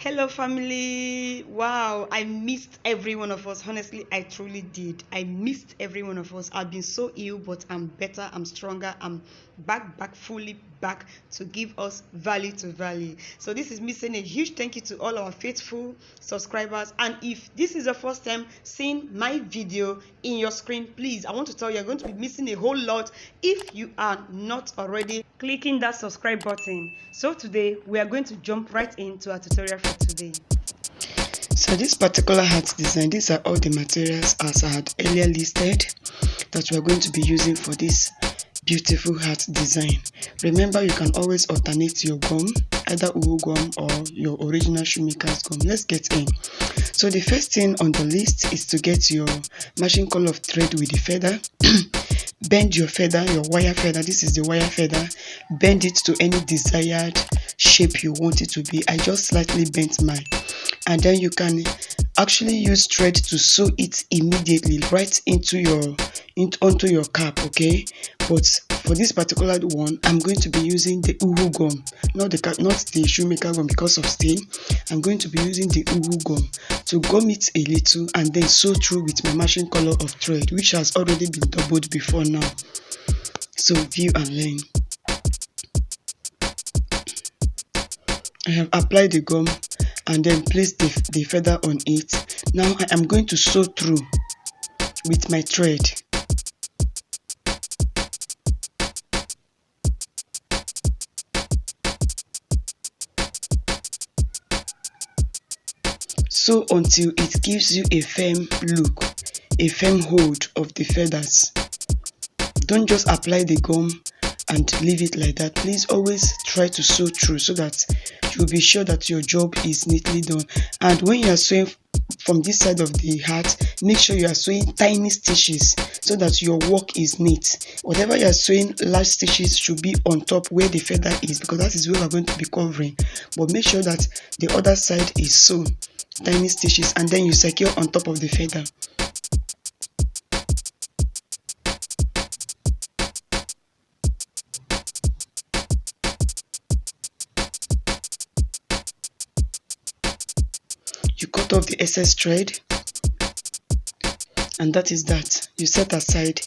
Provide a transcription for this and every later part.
Hello, family. Wow, I missed every one of us. Honestly, I truly did. I missed every one of us. I've been so ill, but I'm better. I'm stronger. I'm back, fully back to give us value to value. So, this is me saying a huge thank you to all our faithful subscribers. And if this is your first time seeing my video in your screen, please, I want to tell you, you're going to be missing a whole lot if you are not already clicking that subscribe button. So today we are going to jump right into our tutorial for today. So this particular hat design, these are all the materials as I had earlier listed that we are going to be using for this beautiful hat design. Remember, you can always alternate your gum, either Uhu gum or your original shoemaker's gum. Let's get in. So the first thing on the list is to get your matching color of thread with the feather. Bend your feather, your wire feather. This is the wire feather. Bend it to any desired shape you want it to be. I just slightly bent mine. And then you can actually use thread to sew it immediately right onto your cap, okay? But for this particular one, I'm going to be using the Uhu gum, not the shoemaker gum because of stain. I'm going to be using the Uhu gum to gum it a little and then sew through with my matching color of thread, which has already been doubled before now. So view and learn. I have applied the gum and then placed the feather on it. Now I am going to sew through with my thread. Sew until it gives you a firm look, a firm hold of the feathers. Don't just apply the gum and leave it like that. Please always try to sew through so that you'll be sure that your job is neatly done. And when you are sewing from this side of the hat, make sure you are sewing tiny stitches so that your work is neat. Whatever you are sewing, large stitches should be on top where the feather is, because that is where we are going to be covering. But make sure that the other side is sewn, tiny stitches, and then you secure on top of the feather. You cut off the excess thread, and that is that. You set aside.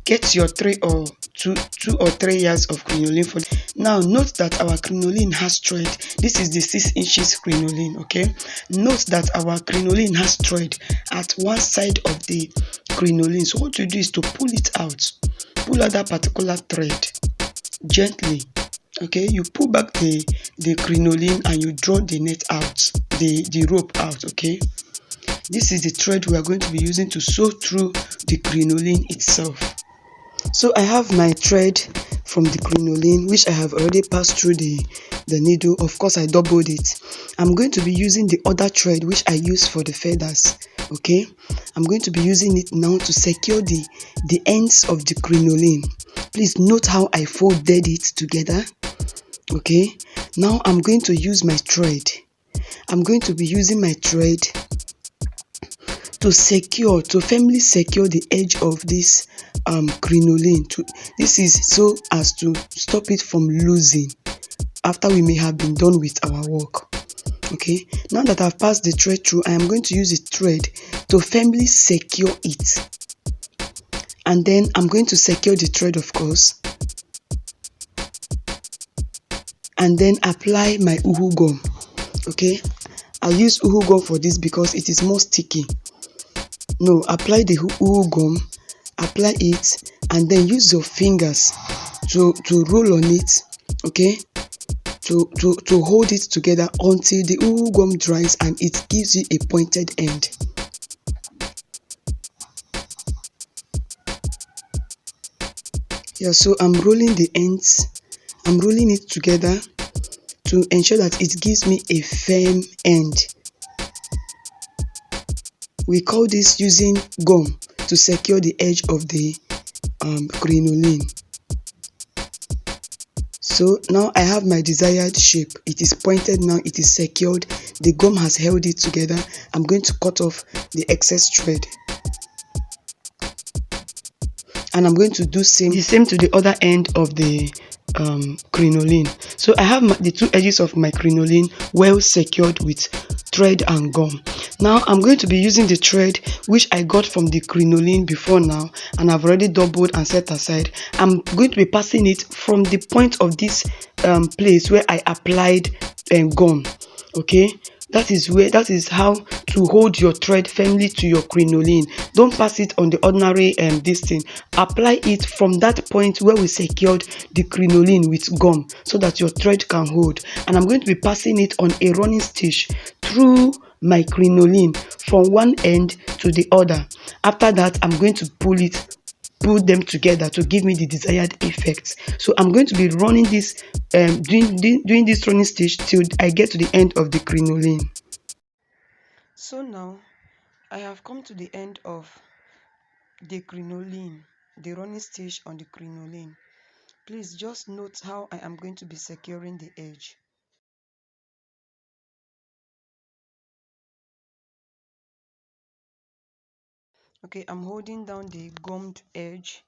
Get your 2 or 3 yards of crinoline for. Now note that our crinoline has thread. This is the 6 inches crinoline, okay? Note that our crinoline has thread at one side of the crinoline. So what you do is to pull it out. Pull out that particular thread gently. Okay, you pull back the crinoline and you draw the net out, the rope out, okay? This is the thread we are going to be using to sew through the crinoline itself. So I have my thread from the crinoline, which I have already passed through the needle. Of course, I doubled it. I'm going to be using the other thread which I used for the feathers, okay? I'm going to be using it now to secure the ends of the crinoline. Please note how I folded it together. Okay, now I'm going to use my thread. I'm going to be using my thread to firmly secure the edge of this crinoline. This is so as to stop it from losing after we may have been done with our work. Okay, now that I've passed the thread through, I am going to use the thread to firmly secure it. And then I'm going to secure the thread, of course. And then apply my Uhu gum. Okay, I use Uhu gum for this because it is more sticky. No, apply the Uhu gum, apply it, and then use your fingers to roll on it, okay, to hold it together until the Uhu gum dries and it gives you a pointed end. Yeah, so I'm rolling the ends. I'm rolling it together to ensure that it gives me a firm end. We call this using gum to secure the edge of the crinoline. So now I have my desired shape. It is pointed now, it is secured. The gum has held it together. I'm going to cut off the excess thread. And I'm going to do the same to the other end of the crinoline. So I have the two edges of my crinoline well secured with thread and gum. Now I'm going to be using the thread which I got from the crinoline before now, and I've already doubled and set aside. I'm going to be passing it from the point of this place where I applied gum. Okay, that is how to hold your thread firmly to your crinoline. Don't pass it on the ordinary this thing. Apply it from that point where we secured the crinoline with gum so that your thread can hold. And I'm going to be passing it on a running stitch through my crinoline from one end to the other. After that, I'm going to pull them together to give me the desired effect. So I'm going to be running this doing this running stitch till I get to the end of the crinoline. So now I have come to the end of the crinoline, the running stitch on the crinoline. Please just note how I am going to be securing the edge. Okay, I'm holding down the gummed edge,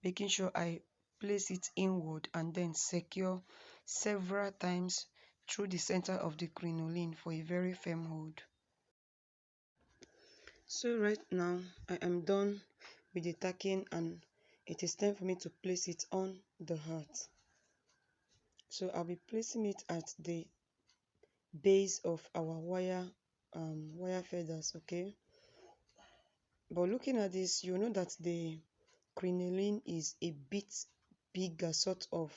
making sure I place it inward and then secure several times through the center of the crinoline for a very firm hold. So right now I am done with the tacking and it is time for me to place it on the heart. So I'll be placing it at the base of our wire feathers, okay? But looking at this, you know that the crinoline is a bit bigger sort of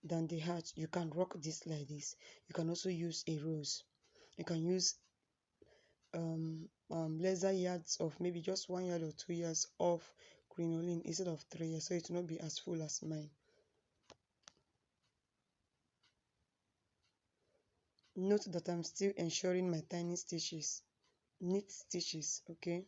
than the heart. You can rock this like this. You can also use a rose. You can use lesser yards of maybe just 1 yard or 2 yards of crinoline instead of 3 yards, so it will not be as full as mine. Note that I'm still ensuring my tiny stitches, neat stitches, okay?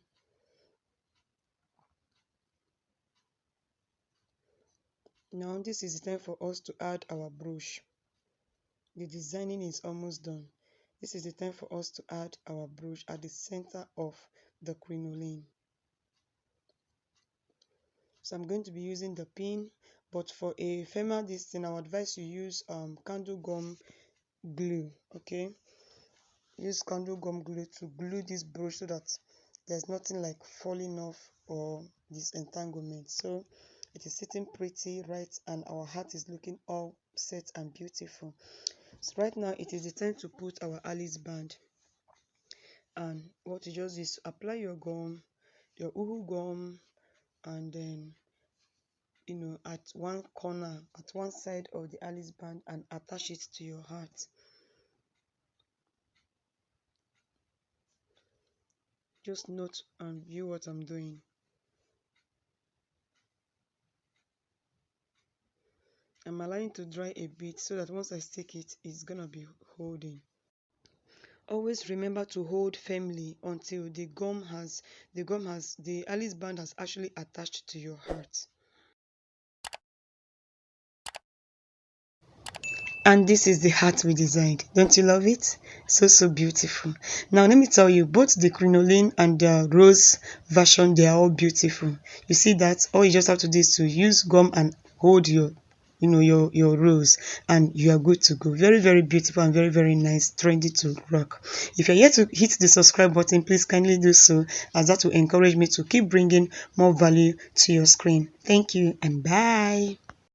Now this is the time for us to add our brooch. The designing is almost done. This is the time for us to add our brooch at the center of the crinoline. So I'm going to be using the pin, but for a firmer this thing, I would advise you use candle gum glue, okay? Use candle gum glue to glue this brooch so that there's nothing like falling off or disentanglement. So it is sitting pretty right and our heart is looking all set and beautiful. So right now it is the time to put our Alice band, and what you just is apply your gum, your uhu gum, and then at one corner, at one side of the Alice band, and attach it to your heart. Just note and view what I'm doing. I'm allowing to dry a bit so that once I stick it, it's gonna be holding. Always remember to hold firmly until the Alice band has actually attached to your heart. And this is the heart we designed. Don't you love it? So beautiful. Now let me tell you, both the crinoline and the rose version, they are all beautiful. You see that? All you just have to do is to use gum and hold your rose, and you are good to go. Very beautiful and very nice, trendy to rock. If you're yet to hit the subscribe button, please kindly do so, as that will encourage me to keep bringing more value to your screen. Thank you and bye.